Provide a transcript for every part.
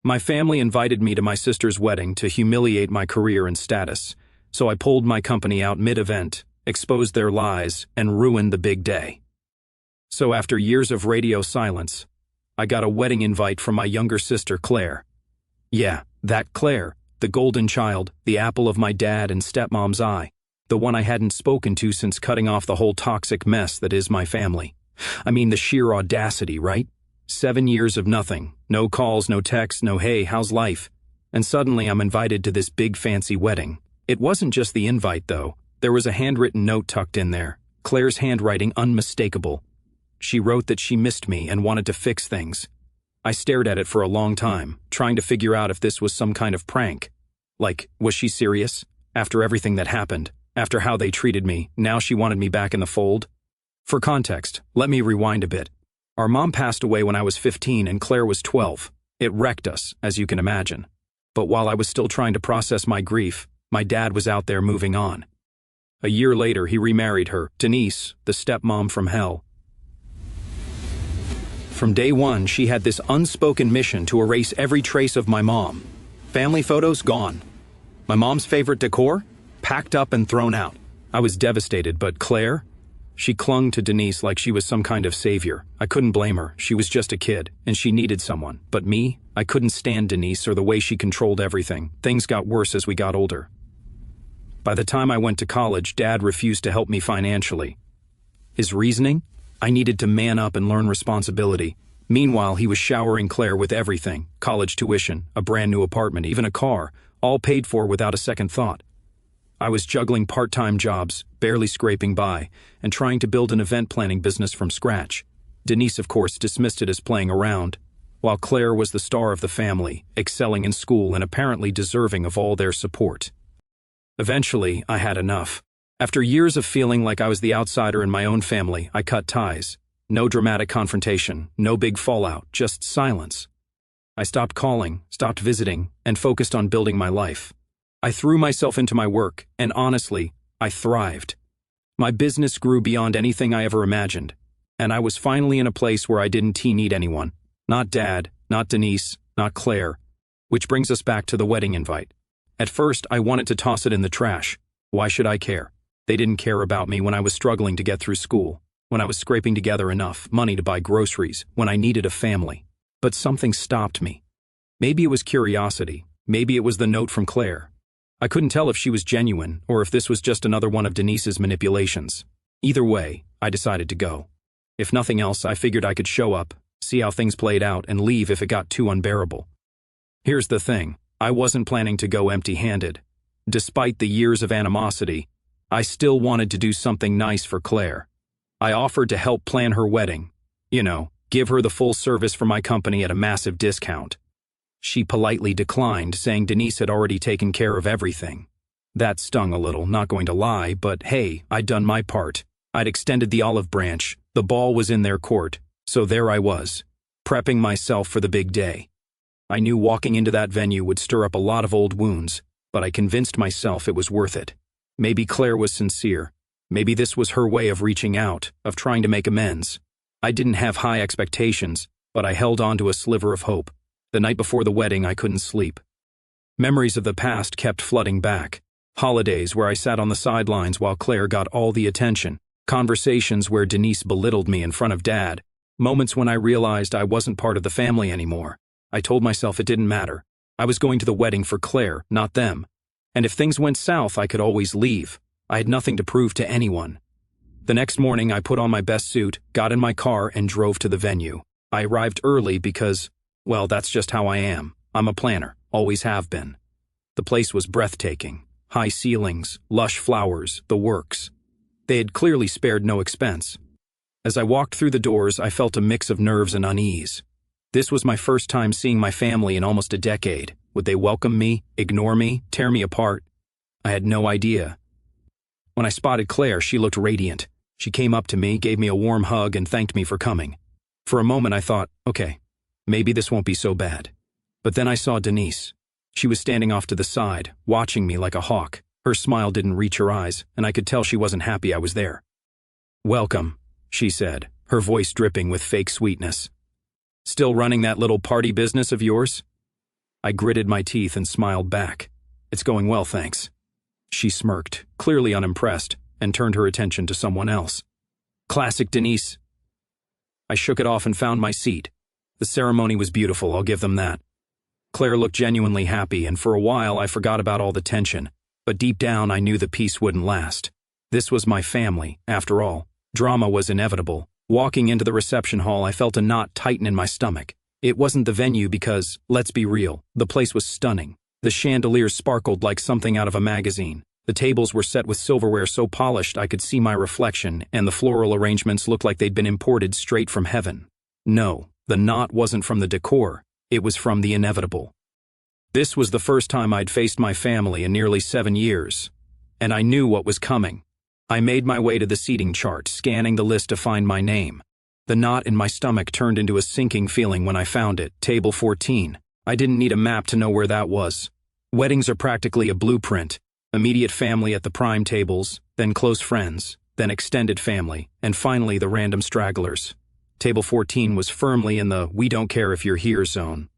My family invited me to my sister's wedding to humiliate my career and status, so I pulled my company out mid-event, exposed their lies, and ruined the big day. So after years of radio silence, I got a wedding invite from my younger sister, Claire. Yeah, that Claire, the golden child, the apple of my dad and stepmom's eye, the one I hadn't spoken to since cutting off the whole toxic mess that is my family. I mean, the sheer audacity, right? 7 years of nothing, no calls, no texts, no hey, how's life? And suddenly I'm invited to this big fancy wedding. It wasn't just the invite though. There was a handwritten note tucked in there, Claire's handwriting unmistakable. She wrote that she missed me and wanted to fix things. I stared at it for a long time, trying to figure out if this was some kind of prank. Like, was she serious? After everything that happened, after how they treated me, now she wanted me back in the fold? For context, let me rewind a bit. Our mom passed away when I was 15 and Claire was 12. It wrecked us, as you can imagine. But while I was still trying to process my grief, my dad was out there moving on. A year later, he remarried her, Denise, the stepmom from hell. From day one, she had this unspoken mission to erase every trace of my mom. Family photos gone. My mom's favorite decor? Packed up and thrown out. I was devastated, but Claire? She clung to Denise like she was some kind of savior. I couldn't blame her. She was just a kid, and she needed someone. But me? I couldn't stand Denise or the way she controlled everything. Things got worse as we got older. By the time I went to college, Dad refused to help me financially. His reasoning? I needed to man up and learn responsibility. Meanwhile, he was showering Claire with everything. College tuition, a brand new apartment, even a car, all paid for without a second thought. I was juggling part-time jobs, barely scraping by, and trying to build an event planning business from scratch. Denise, of course, dismissed it as playing around, while Claire was the star of the family, excelling in school and apparently deserving of all their support. Eventually, I had enough. After years of feeling like I was the outsider in my own family, I cut ties. No dramatic confrontation, no big fallout, just silence. I stopped calling, stopped visiting, and focused on building my life. I threw myself into my work, and honestly, I thrived. My business grew beyond anything I ever imagined, and I was finally in a place where I didn't need anyone. Not Dad, not Denise, not Claire. Which brings us back to the wedding invite. At first, I wanted to toss it in the trash. Why should I care? They didn't care about me when I was struggling to get through school, when I was scraping together enough money to buy groceries, when I needed a family. But something stopped me. Maybe it was curiosity. Maybe it was the note from Claire. I couldn't tell if she was genuine or if this was just another one of Denise's manipulations. Either way, I decided to go. If nothing else, I figured I could show up, see how things played out, and leave if it got too unbearable. Here's the thing, I wasn't planning to go empty-handed. Despite the years of animosity, I still wanted to do something nice for Claire. I offered to help plan her wedding. Give her the full service for my company at a massive discount. She politely declined, saying Denise had already taken care of everything. That stung a little, not going to lie, but hey, I'd done my part. I'd extended the olive branch, the ball was in their court, so there I was, prepping myself for the big day. I knew walking into that venue would stir up a lot of old wounds, but I convinced myself it was worth it. Maybe Claire was sincere. Maybe this was her way of reaching out, of trying to make amends. I didn't have high expectations, but I held on to a sliver of hope. The night before the wedding, I couldn't sleep. Memories of the past kept flooding back. Holidays where I sat on the sidelines while Claire got all the attention. Conversations where Denise belittled me in front of Dad. Moments when I realized I wasn't part of the family anymore. I told myself it didn't matter. I was going to the wedding for Claire, not them. And if things went south, I could always leave. I had nothing to prove to anyone. The next morning, I put on my best suit, got in my car, and drove to the venue. I arrived early because, well, that's just how I am. I'm a planner, always have been. The place was breathtaking. High ceilings, lush flowers, the works. They had clearly spared no expense. As I walked through the doors, I felt a mix of nerves and unease. This was my first time seeing my family in almost a decade. Would they welcome me, ignore me, tear me apart? I had no idea. When I spotted Claire, she looked radiant. She came up to me, gave me a warm hug, and thanked me for coming. For a moment, I thought, okay, maybe this won't be so bad. But then I saw Denise. She was standing off to the side, watching me like a hawk. Her smile didn't reach her eyes, and I could tell she wasn't happy I was there. "Welcome," she said, her voice dripping with fake sweetness. "Still running that little party business of yours?" I gritted my teeth and smiled back. "It's going well, thanks." She smirked, clearly unimpressed, and turned her attention to someone else. "Classic Denise." I shook it off and found my seat. The ceremony was beautiful, I'll give them that. Claire looked genuinely happy, and for a while I forgot about all the tension, but deep down I knew the peace wouldn't last. This was my family, after all. Drama was inevitable. Walking into the reception hall, I felt a knot tighten in my stomach. It wasn't the venue because, let's be real, the place was stunning. The chandeliers sparkled like something out of a magazine. The tables were set with silverware so polished I could see my reflection, and the floral arrangements looked like they'd been imported straight from heaven. No, the knot wasn't from the decor. It was from the inevitable. This was the first time I'd faced my family in nearly 7 years, and I knew what was coming. I made my way to the seating chart, scanning the list to find my name. The knot in my stomach turned into a sinking feeling when I found it, table 14. I didn't need a map to know where that was. Weddings are practically a blueprint. Immediate family at the prime tables, then close friends, then extended family, and finally the random stragglers. Table 14 was firmly in the "we don't care if you're here" zone.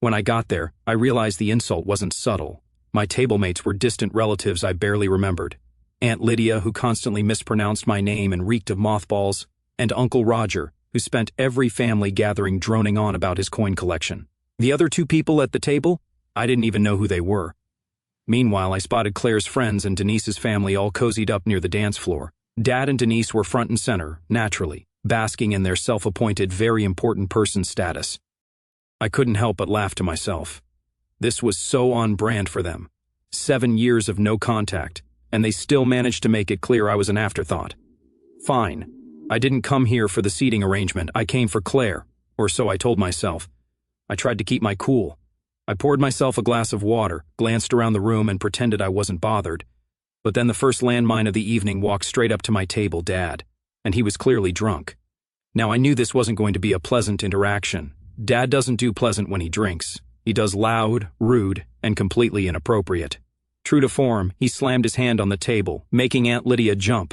When I got there, I realized the insult wasn't subtle. My tablemates were distant relatives I barely remembered. Aunt Lydia, who constantly mispronounced my name and reeked of mothballs, and Uncle Roger, who spent every family gathering droning on about his coin collection. The other 2 people at the table? I didn't even know who they were. Meanwhile, I spotted Claire's friends and Denise's family all cozied up near the dance floor. Dad and Denise were front and center, naturally, basking in their self-appointed very important person status. I couldn't help but laugh to myself. This was so on brand for them. 7 years of no contact, and they still managed to make it clear I was an afterthought. Fine. I didn't come here for the seating arrangement, I came for Claire, or so I told myself. I tried to keep my cool. I poured myself a glass of water, glanced around the room, and pretended I wasn't bothered. But then the first landmine of the evening walked straight up to my table, Dad, and he was clearly drunk. Now I knew this wasn't going to be a pleasant interaction. Dad doesn't do pleasant when he drinks. He does loud, rude, and completely inappropriate. True to form, he slammed his hand on the table, making Aunt Lydia jump.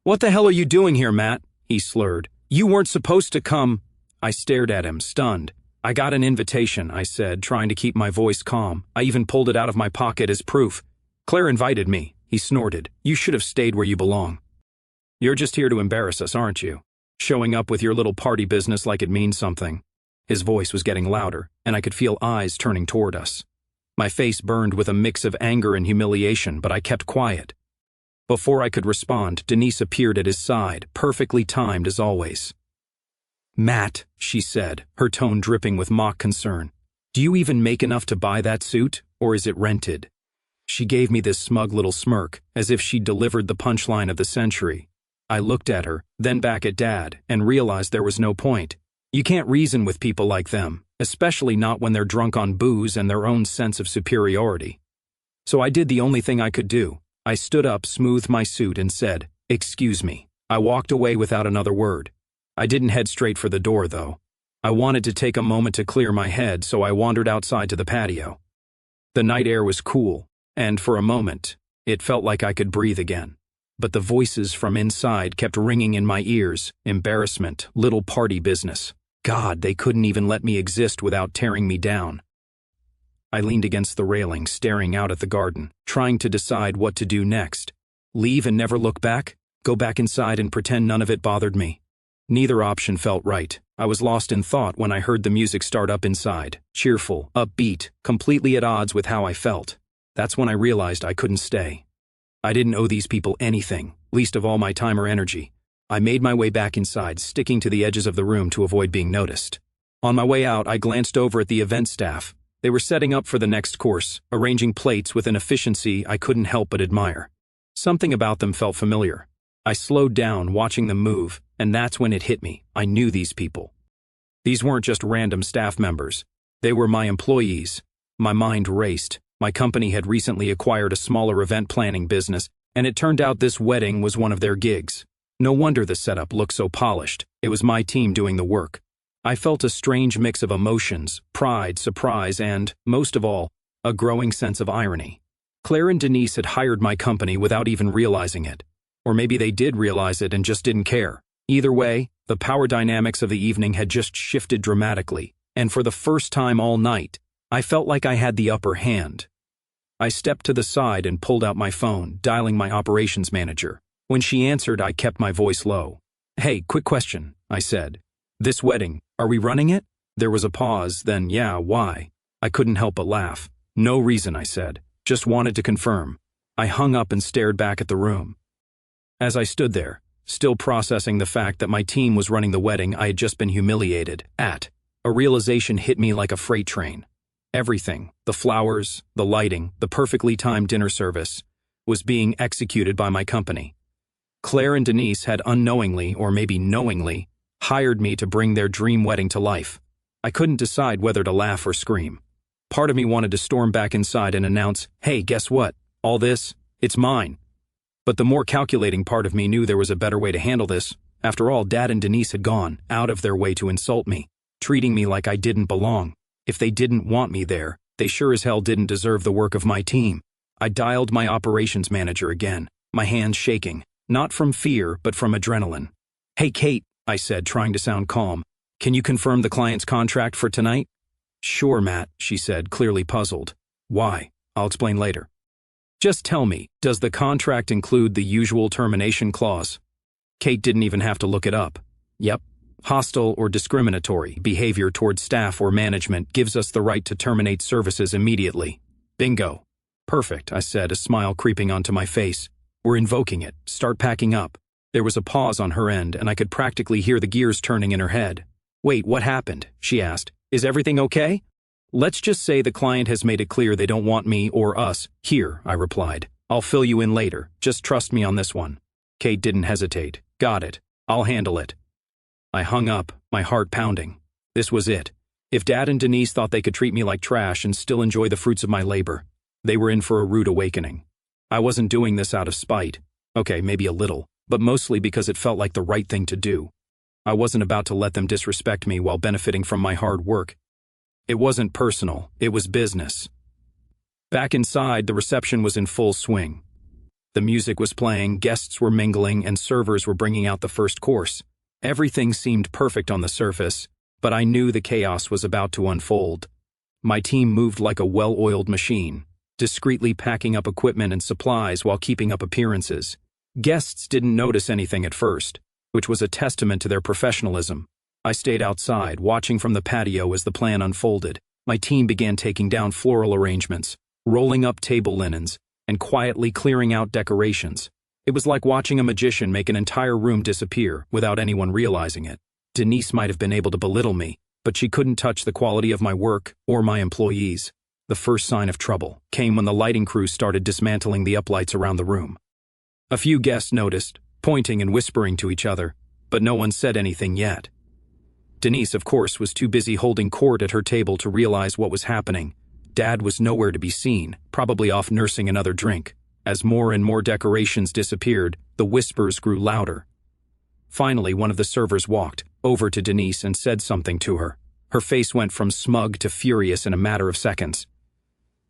"What the hell are you doing here, Matt?" he slurred. "You weren't supposed to come." I stared at him, stunned. "I got an invitation," I said, trying to keep my voice calm. I even pulled it out of my pocket as proof. "Claire invited me," he snorted. "You should have stayed where you belong." "You're just here to embarrass us, aren't you? Showing up with your little party business like it means something." His voice was getting louder, and I could feel eyes turning toward us. My face burned with a mix of anger and humiliation, but I kept quiet. Before I could respond, Denise appeared at his side, perfectly timed as always. "Matt," she said, her tone dripping with mock concern, "do you even make enough to buy that suit, or is it rented?" She gave me this smug little smirk, as if she'd delivered the punchline of the century. I looked at her, then back at Dad, and realized there was no point. You can't reason with people like them, especially not when they're drunk on booze and their own sense of superiority. So I did the only thing I could do. I stood up, smoothed my suit, and said, "Excuse me." I walked away without another word. I didn't head straight for the door, though. I wanted to take a moment to clear my head, so I wandered outside to the patio. The night air was cool, and for a moment, it felt like I could breathe again. But the voices from inside kept ringing in my ears. Embarrassment, little party business. God, they couldn't even let me exist without tearing me down. I leaned against the railing, staring out at the garden, trying to decide what to do next. Leave and never look back? Go back inside and pretend none of it bothered me? Neither option felt right. I was lost in thought when I heard the music start up inside. Cheerful, upbeat, completely at odds with how I felt. That's when I realized I couldn't stay. I didn't owe these people anything, least of all my time or energy. I made my way back inside, sticking to the edges of the room to avoid being noticed. On my way out, I glanced over at the event staff. They were setting up for the next course, arranging plates with an efficiency I couldn't help but admire. Something about them felt familiar. I slowed down, watching them move, and that's when it hit me. I knew these people. These weren't just random staff members. They were my employees. My mind raced. My company had recently acquired a smaller event planning business, and it turned out this wedding was one of their gigs. No wonder the setup looked so polished. It was my team doing the work. I felt a strange mix of emotions, pride, surprise, and, most of all, a growing sense of irony. Claire and Denise had hired my company without even realizing it. Or maybe they did realize it and just didn't care. Either way, the power dynamics of the evening had just shifted dramatically, and for the first time all night, I felt like I had the upper hand. I stepped to the side and pulled out my phone, dialing my operations manager. When she answered, I kept my voice low. "Hey, quick question," I said. "This wedding, are we running it?" There was a pause, then, "Yeah, why?" I couldn't help but laugh. "No reason," I said. "Just wanted to confirm." I hung up and stared back at the room. As I stood there, still processing the fact that my team was running the wedding I had just been humiliated at, a realization hit me like a freight train. Everything, the flowers, the lighting, the perfectly timed dinner service, was being executed by my company. Claire and Denise had unknowingly, or maybe knowingly, hired me to bring their dream wedding to life. I couldn't decide whether to laugh or scream. Part of me wanted to storm back inside and announce, "Hey, guess what? All this, it's mine." But the more calculating part of me knew there was a better way to handle this. After all, Dad and Denise had gone out of their way to insult me, treating me like I didn't belong. If they didn't want me there, they sure as hell didn't deserve the work of my team. I dialed my operations manager again, my hands shaking, not from fear, but from adrenaline. "Hey, Kate," I said, trying to sound calm. "Can you confirm the client's contract for tonight?" "Sure, Matt," she said, clearly puzzled. "Why? I'll explain later." "Just tell me, does the contract include the usual termination clause?" Kate didn't even have to look it up. "Yep. Hostile or discriminatory behavior towards staff or management gives us the right to terminate services immediately." "Bingo." "Perfect," I said, a smile creeping onto my face. "We're invoking it. Start packing up." There was a pause on her end, and I could practically hear the gears turning in her head. "Wait, what happened?" she asked. "Is everything okay?" "Let's just say the client has made it clear they don't want me or us here," I replied. "I'll fill you in later. Just trust me on this one." Kate didn't hesitate. "Got it. I'll handle it." I hung up, my heart pounding. This was it. If Dad and Denise thought they could treat me like trash and still enjoy the fruits of my labor, they were in for a rude awakening. I wasn't doing this out of spite. Okay, maybe a little, but mostly because it felt like the right thing to do. I wasn't about to let them disrespect me while benefiting from my hard work. It wasn't personal, it was business. Back inside, the reception was in full swing. The music was playing, guests were mingling, and servers were bringing out the first course. Everything seemed perfect on the surface, but I knew the chaos was about to unfold. My team moved like a well-oiled machine, discreetly packing up equipment and supplies while keeping up appearances. Guests didn't notice anything at first, which was a testament to their professionalism. I stayed outside, watching from the patio as the plan unfolded. My team began taking down floral arrangements, rolling up table linens, and quietly clearing out decorations. It was like watching a magician make an entire room disappear without anyone realizing it. Denise might have been able to belittle me, but she couldn't touch the quality of my work or my employees. The first sign of trouble came when the lighting crew started dismantling the uplights around the room. A few guests noticed, pointing and whispering to each other, but no one said anything yet. Denise, of course, was too busy holding court at her table to realize what was happening. Dad was nowhere to be seen, probably off nursing another drink. As more and more decorations disappeared, the whispers grew louder. Finally, one of the servers walked over to Denise and said something to her. Her face went from smug to furious in a matter of seconds.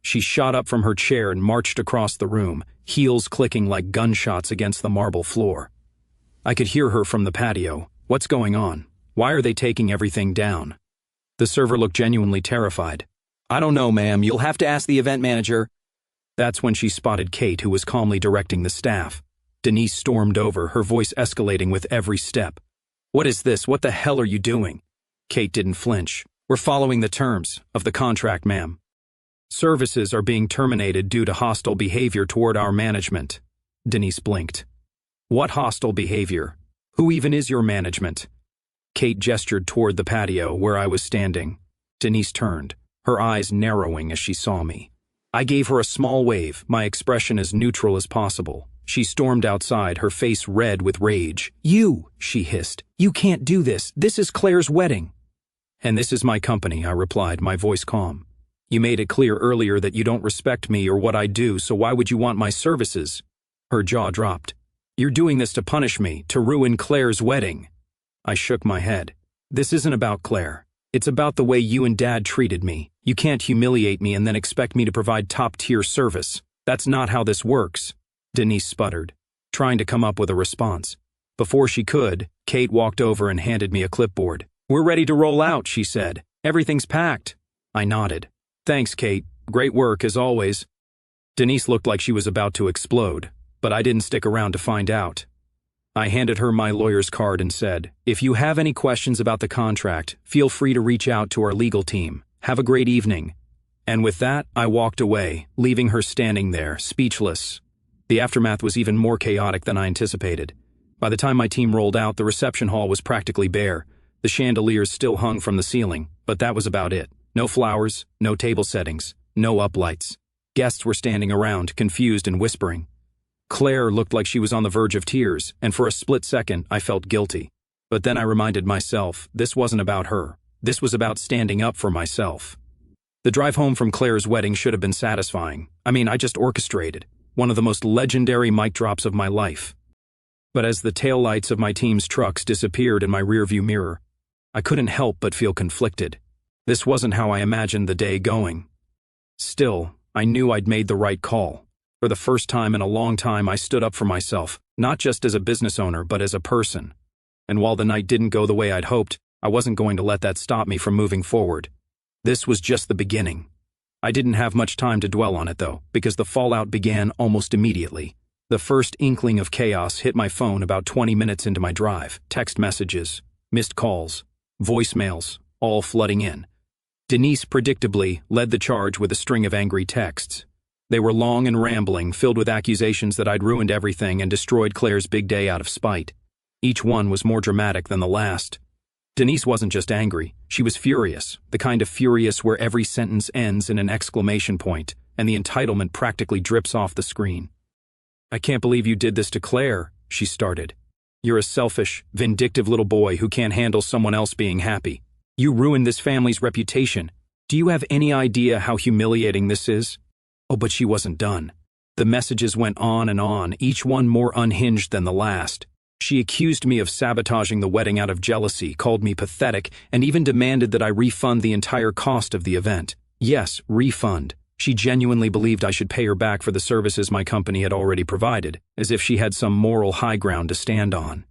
She shot up from her chair and marched across the room, heels clicking like gunshots against the marble floor. I could hear her from the patio. "What's going on? Why are they taking everything down?" The server looked genuinely terrified. "I don't know, ma'am. You'll have to ask the event manager." That's when she spotted Kate, who was calmly directing the staff. Denise stormed over, her voice escalating with every step. "What is this? What the hell are you doing?" Kate didn't flinch. "We're following the terms of the contract, ma'am. Services are being terminated due to hostile behavior toward our management." Denise blinked. "What hostile behavior? Who even is your management?" Kate gestured toward the patio where I was standing. Denise turned, her eyes narrowing as she saw me. I gave her a small wave, my expression as neutral as possible. She stormed outside, her face red with rage. "You," she hissed. "You can't do this. This is Claire's wedding." "And this is my company," I replied, my voice calm. "You made it clear earlier that you don't respect me or what I do, so why would you want my services?" Her jaw dropped. "You're doing this to punish me, to ruin Claire's wedding." I shook my head. "This isn't about Claire. It's about the way you and Dad treated me. You can't humiliate me and then expect me to provide top-tier service. That's not how this works." Denise sputtered, trying to come up with a response. Before she could, Kate walked over and handed me a clipboard. "We're ready to roll out," she said. "Everything's packed." I nodded. Thanks, Kate. Great work, as always. Denise looked like she was about to explode, but I didn't stick around to find out. I handed her my lawyer's card and said, "If you have any questions about the contract, feel free to reach out to our legal team. Have a great evening." And with that, I walked away, leaving her standing there, speechless. The aftermath was even more chaotic than I anticipated. By the time my team rolled out, the reception hall was practically bare. The chandeliers still hung from the ceiling, but that was about it. No flowers, no table settings, no uplights. Guests were standing around, confused and whispering. Claire looked like she was on the verge of tears, and for a split second, I felt guilty. But then I reminded myself, this wasn't about her. This was about standing up for myself. The drive home from Claire's wedding should have been satisfying. I just orchestrated one of the most legendary mic drops of my life. But as the taillights of my team's trucks disappeared in my rearview mirror, I couldn't help but feel conflicted. This wasn't how I imagined the day going. Still, I knew I'd made the right call. For the first time in a long time, I stood up for myself, not just as a business owner, but as a person. And while the night didn't go the way I'd hoped, I wasn't going to let that stop me from moving forward. This was just the beginning. I didn't have much time to dwell on it, though, because the fallout began almost immediately. The first inkling of chaos hit my phone about 20 minutes into my drive. Text messages, missed calls, voicemails, all flooding in. Denise predictably led the charge with a string of angry texts. They were long and rambling, filled with accusations that I'd ruined everything and destroyed Claire's big day out of spite. Each one was more dramatic than the last. Denise wasn't just angry, she was furious, the kind of furious where every sentence ends in an exclamation point, and the entitlement practically drips off the screen. "I can't believe you did this to Claire," she started. "You're a selfish, vindictive little boy who can't handle someone else being happy. You ruined this family's reputation. Do you have any idea how humiliating this is?" Oh, but she wasn't done. The messages went on, each one more unhinged than the last. She accused me of sabotaging the wedding out of jealousy, called me pathetic, and even demanded that I refund the entire cost of the event. Yes, refund. She genuinely believed I should pay her back for the services my company had already provided, as if she had some moral high ground to stand on.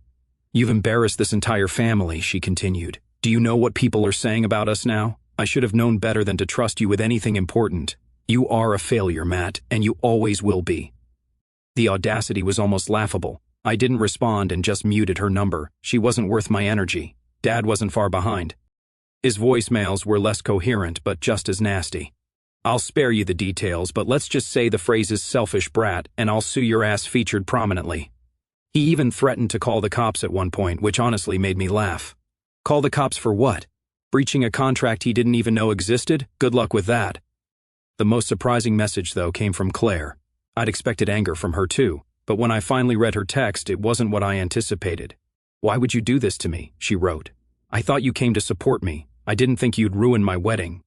"You've embarrassed this entire family," she continued. "Do you know what people are saying about us now? I should have known better than to trust you with anything important. You are a failure, Matt, and you always will be." The audacity was almost laughable. I didn't respond and just muted her number. She wasn't worth my energy. Dad wasn't far behind. His voicemails were less coherent, but just as nasty. "I'll spare you the details, but let's just say the phrases selfish brat and I'll sue your ass featured prominently." He even threatened to call the cops at one point, which honestly made me laugh. Call the cops for what? Breaching a contract he didn't even know existed? Good luck with that. The most surprising message, though, came from Claire. I'd expected anger from her too, but when I finally read her text, it wasn't what I anticipated. "Why would you do this to me?" she wrote. "I thought you came to support me. I didn't think you'd ruin my wedding."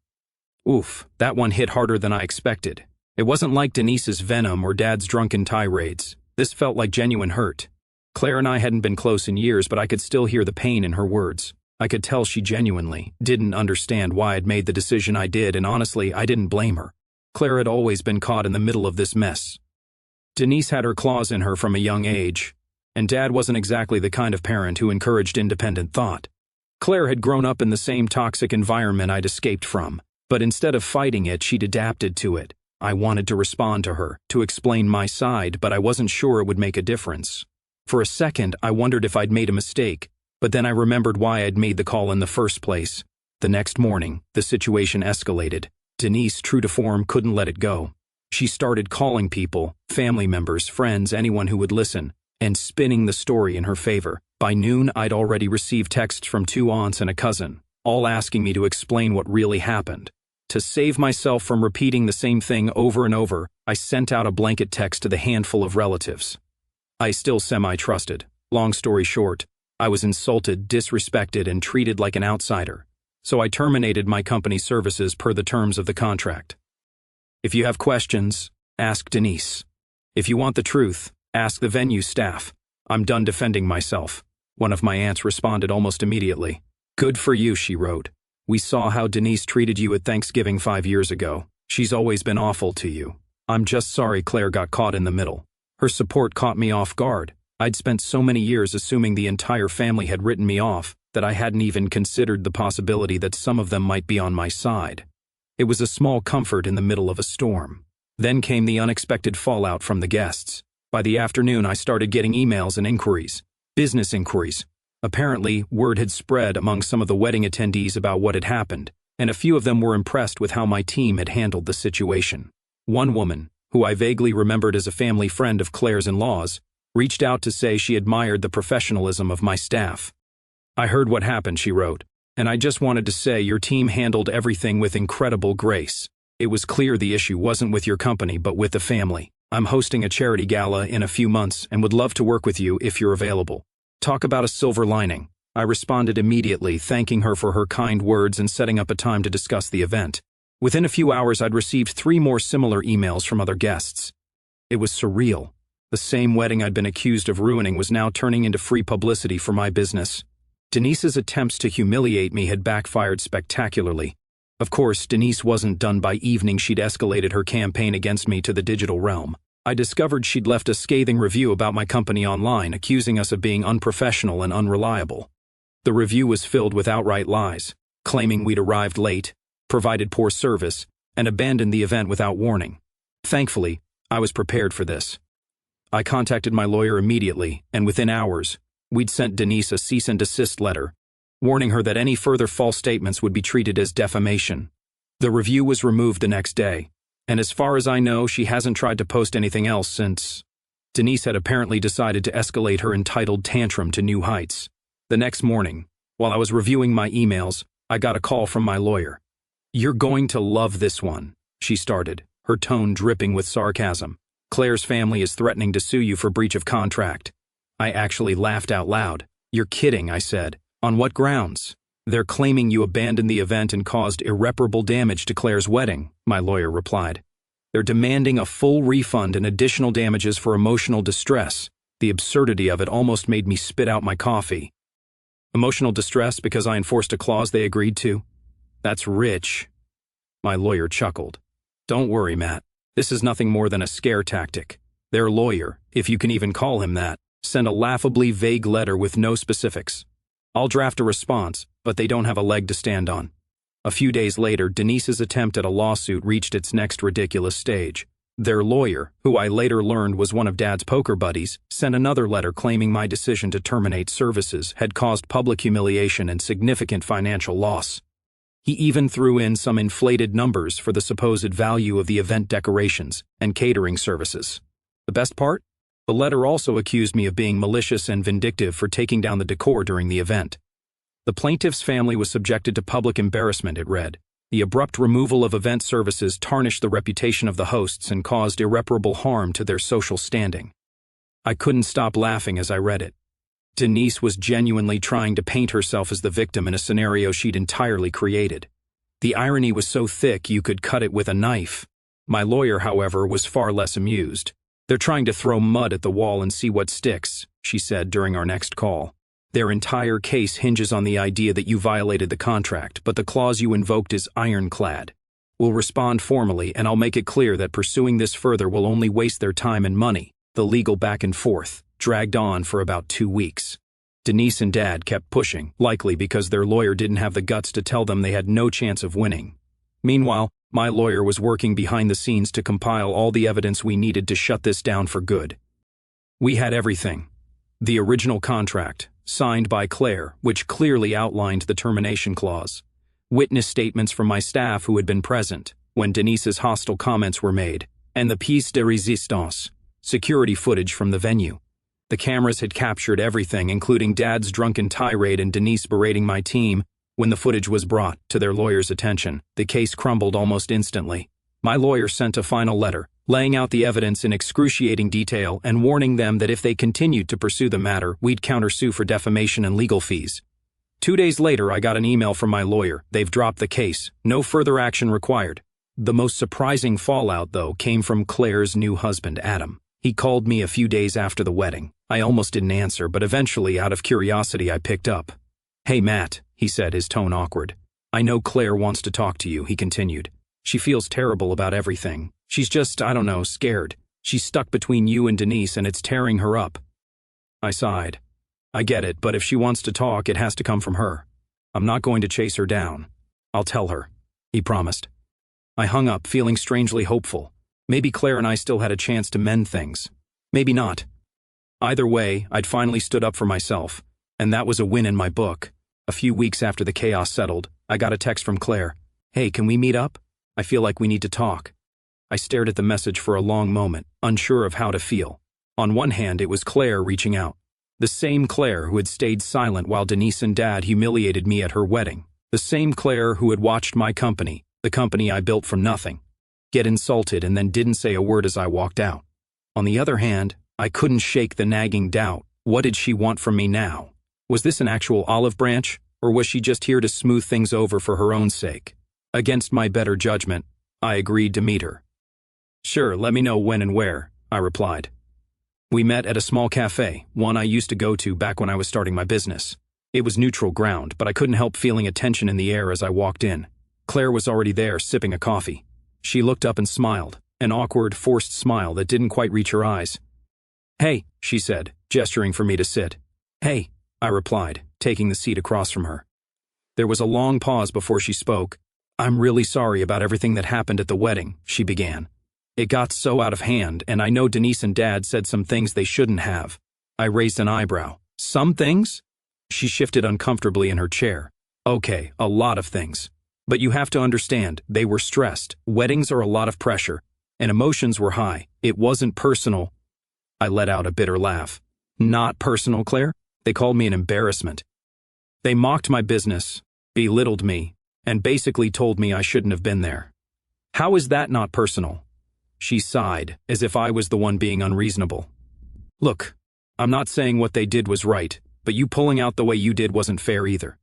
Oof, that one hit harder than I expected. It wasn't like Denise's venom or Dad's drunken tirades. This felt like genuine hurt. Claire and I hadn't been close in years, but I could still hear the pain in her words. I could tell she genuinely didn't understand why I'd made the decision I did, and honestly, I didn't blame her. Claire had always been caught in the middle of this mess. Denise had her claws in her from a young age, and Dad wasn't exactly the kind of parent who encouraged independent thought. Claire had grown up in the same toxic environment I'd escaped from, but instead of fighting it, she'd adapted to it. I wanted to respond to her, to explain my side, but I wasn't sure it would make a difference. For a second, I wondered if I'd made a mistake, but then I remembered why I'd made the call in the first place. The next morning, the situation escalated. Denise, true to form, couldn't let it go. She started calling people, family members, friends, anyone who would listen, and spinning the story in her favor. By noon, I'd already received texts from 2 aunts and a cousin, all asking me to explain what really happened. To save myself from repeating the same thing over and over, I sent out a blanket text to the handful of relatives I still semi-trusted. Long story short, I was insulted, disrespected, and treated like an outsider. So I terminated my company's services per the terms of the contract. If you have questions, ask Denise. If you want the truth, ask the venue staff. I'm done defending myself. One of my aunts responded almost immediately. "Good for you," she wrote. "We saw how Denise treated you at Thanksgiving 5 years ago. She's always been awful to you. I'm just sorry Claire got caught in the middle. Her support caught me off guard. I'd spent so many years assuming the entire family had written me off that I hadn't even considered the possibility that some of them might be on my side. It was a small comfort in the middle of a storm. Then came the unexpected fallout from the guests. By the afternoon, I started getting emails and inquiries. Business inquiries. Apparently, word had spread among some of the wedding attendees about what had happened, and a few of them were impressed with how my team had handled the situation. One woman, who I vaguely remembered as a family friend of Claire's in-laws, reached out to say she admired the professionalism of my staff. "I heard what happened," she wrote, "and I just wanted to say your team handled everything with incredible grace. It was clear the issue wasn't with your company but with the family. I'm hosting a charity gala in a few months and would love to work with you if you're available. Talk about a silver lining." I responded immediately, thanking her for her kind words and setting up a time to discuss the event. Within a few hours, I'd received 3 more similar emails from other guests. It was surreal. The same wedding I'd been accused of ruining was now turning into free publicity for my business. Denise's attempts to humiliate me had backfired spectacularly. Of course, Denise wasn't done. By evening, she'd escalated her campaign against me to the digital realm. I discovered she'd left a scathing review about my company online, accusing us of being unprofessional and unreliable. The review was filled with outright lies, claiming we'd arrived late, provided poor service, and abandoned the event without warning. Thankfully, I was prepared for this. I contacted my lawyer immediately, and within hours, we'd sent Denise a cease and desist letter, warning her that any further false statements would be treated as defamation. The review was removed the next day, and as far as I know, she hasn't tried to post anything else since. Denise had apparently decided to escalate her entitled tantrum to new heights. The next morning, while I was reviewing my emails, I got a call from my lawyer. "You're going to love this one," she started, her tone dripping with sarcasm. "Claire's family is threatening to sue you for breach of contract." I actually laughed out loud. "You're kidding," I said. "On what grounds?" "They're claiming you abandoned the event and caused irreparable damage to Claire's wedding," my lawyer replied. "They're demanding a full refund and additional damages for emotional distress." The absurdity of it almost made me spit out my coffee. Emotional distress because I enforced a clause they agreed to? That's rich. My lawyer chuckled. "Don't worry, Matt. This is nothing more than a scare tactic. Their lawyer, if you can even call him that, sent a laughably vague letter with no specifics. I'll draft a response, but they don't have a leg to stand on." A few days later, Denise's attempt at a lawsuit reached its next ridiculous stage. Their lawyer, who I later learned was one of Dad's poker buddies, sent another letter claiming my decision to terminate services had caused public humiliation and significant financial loss. He even threw in some inflated numbers for the supposed value of the event decorations and catering services. The best part? The letter also accused me of being malicious and vindictive for taking down the decor during the event. The plaintiff's family was subjected to public embarrassment, it read. The abrupt removal of event services tarnished the reputation of the hosts and caused irreparable harm to their social standing. I couldn't stop laughing as I read it. Denise was genuinely trying to paint herself as the victim in a scenario she'd entirely created. The irony was so thick you could cut it with a knife. My lawyer, however, was far less amused. "They're trying to throw mud at the wall and see what sticks," she said during our next call. "Their entire case hinges on the idea that you violated the contract, but the clause you invoked is ironclad. We'll respond formally, and I'll make it clear that pursuing this further will only waste their time and money." The legal back and forth dragged on for about 2 weeks. Denise and Dad kept pushing, likely because their lawyer didn't have the guts to tell them they had no chance of winning. Meanwhile, my lawyer was working behind the scenes to compile all the evidence we needed to shut this down for good. We had everything. The original contract, signed by Claire, which clearly outlined the termination clause. Witness statements from my staff who had been present when Denise's hostile comments were made, and the pièce de résistance, security footage from the venue. The cameras had captured everything, including Dad's drunken tirade and Denise berating my team. When the footage was brought to their lawyer's attention, the case crumbled almost instantly. My lawyer sent a final letter, laying out the evidence in excruciating detail and warning them that if they continued to pursue the matter, we'd countersue for defamation and legal fees. 2 days later, I got an email from my lawyer. They've dropped the case. No further action required. The most surprising fallout, though, came from Claire's new husband, Adam. He called me a few days after the wedding. I almost didn't answer, but eventually, out of curiosity, I picked up. "Hey, Matt," he said, his tone awkward. "I know Claire wants to talk to you," he continued. "She feels terrible about everything. She's just, I don't know, scared. She's stuck between you and Denise and it's tearing her up." I sighed. "I get it, but if she wants to talk, it has to come from her. I'm not going to chase her down. I'll tell her," he promised. I hung up, feeling strangely hopeful. Maybe Claire and I still had a chance to mend things. Maybe not. Either way, I'd finally stood up for myself, and that was a win in my book. A few weeks after the chaos settled, I got a text from Claire. "Hey, can we meet up? I feel like we need to talk." I stared at the message for a long moment, unsure of how to feel. On one hand, it was Claire reaching out. The same Claire who had stayed silent while Denise and Dad humiliated me at her wedding. The same Claire who had watched my company, the company I built from nothing, get insulted and then didn't say a word as I walked out. On the other hand, I couldn't shake the nagging doubt. What did she want from me now? Was this an actual olive branch, or was she just here to smooth things over for her own sake? Against my better judgment, I agreed to meet her. "Sure, let me know when and where," I replied. We met at a small cafe, one I used to go to back when I was starting my business. It was neutral ground, but I couldn't help feeling a tension in the air as I walked in. Claire was already there, sipping a coffee. She looked up and smiled, an awkward, forced smile that didn't quite reach her eyes. "Hey," she said, gesturing for me to sit. "Hey," I replied, taking the seat across from her. There was a long pause before she spoke. "I'm really sorry about everything that happened at the wedding," she began. "It got so out of hand, and I know Denise and Dad said some things they shouldn't have." I raised an eyebrow. "Some things?" She shifted uncomfortably in her chair. "Okay, a lot of things. But you have to understand, they were stressed. Weddings are a lot of pressure, and emotions were high. It wasn't personal." I let out a bitter laugh. "Not personal, Claire? They called me an embarrassment. They mocked my business, belittled me, and basically told me I shouldn't have been there. How is that not personal?" She sighed, as if I was the one being unreasonable. "Look, I'm not saying what they did was right, but you pulling out the way you did wasn't fair either.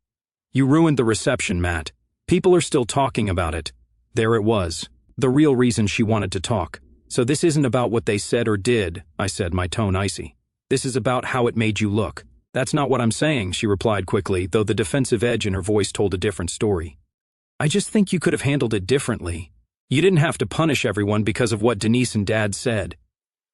You ruined the reception, Matt. People are still talking about it." There it was, the real reason she wanted to talk. "So this isn't about what they said or did," I said, my tone icy. "This is about how it made you look." "That's not what I'm saying," she replied quickly, though the defensive edge in her voice told a different story. "I just think you could have handled it differently. You didn't have to punish everyone because of what Denise and Dad said."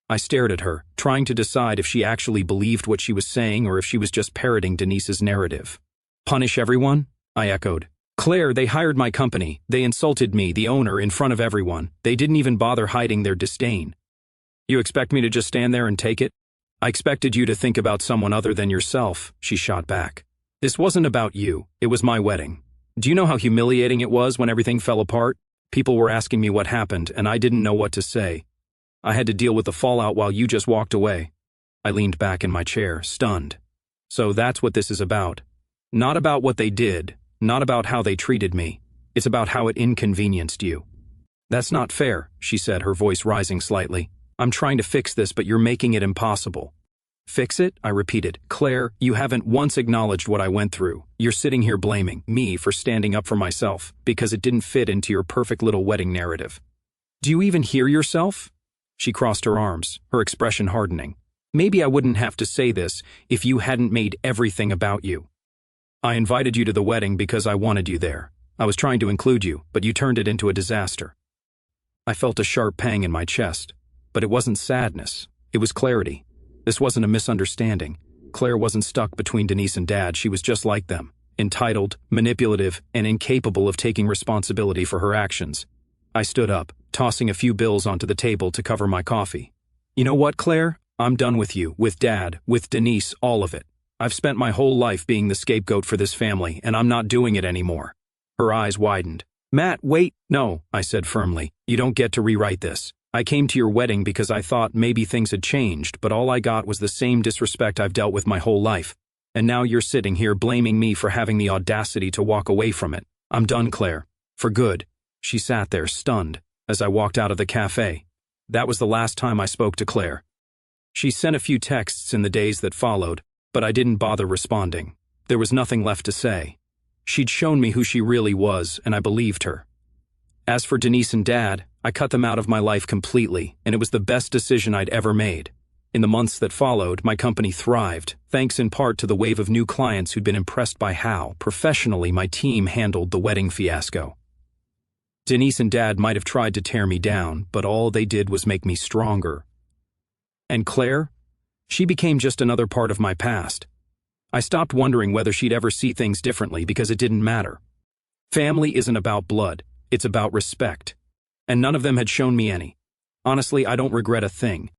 I stared at her, trying to decide if she actually believed what she was saying or if she was just parroting Denise's narrative. "Punish everyone?" I echoed. "Claire, they hired my company. They insulted me, the owner, in front of everyone. They didn't even bother hiding their disdain. You expect me to just stand there and take it?" "I expected you to think about someone other than yourself," she shot back. "This wasn't about you. It was my wedding. Do you know how humiliating it was when everything fell apart? People were asking me what happened, and I didn't know what to say. I had to deal with the fallout while you just walked away." I leaned back in my chair, stunned. "So that's what this is about. Not about what they did, not about how they treated me. It's about how it inconvenienced you." "That's not fair," she said, her voice rising slightly. "I'm trying to fix this, but you're making it impossible." "Fix it?" I repeated. "Claire, you haven't once acknowledged what I went through. You're sitting here blaming me for standing up for myself because it didn't fit into your perfect little wedding narrative. Do you even hear yourself?" She crossed her arms, her expression hardening. "Maybe I wouldn't have to say this if you hadn't made everything about you. I invited you to the wedding because I wanted you there. I was trying to include you, but you turned it into a disaster." I felt a sharp pang in my chest, but it wasn't sadness. It was clarity. This wasn't a misunderstanding. Claire wasn't stuck between Denise and Dad. She was just like them, entitled, manipulative, and incapable of taking responsibility for her actions. I stood up, tossing a few bills onto the table to cover my coffee. "You know what, Claire? I'm done with you, with Dad, with Denise, all of it. I've spent my whole life being the scapegoat for this family, and I'm not doing it anymore." Her eyes widened. "Matt, wait." "No," I said firmly. "You don't get to rewrite this. I came to your wedding because I thought maybe things had changed, but all I got was the same disrespect I've dealt with my whole life. And now you're sitting here blaming me for having the audacity to walk away from it. I'm done, Claire. For good." She sat there, stunned, as I walked out of the cafe. That was the last time I spoke to Claire. She sent a few texts in the days that followed, but I didn't bother responding. There was nothing left to say. She'd shown me who she really was, and I believed her. As for Denise and Dad, I cut them out of my life completely, and it was the best decision I'd ever made. In the months that followed, my company thrived, thanks in part to the wave of new clients who'd been impressed by how, professionally, my team handled the wedding fiasco. Denise and Dad might have tried to tear me down, but all they did was make me stronger. And Claire? She became just another part of my past. I stopped wondering whether she'd ever see things differently because it didn't matter. Family isn't about blood, it's about respect. and none of them had shown me any. Honestly, I don't regret a thing.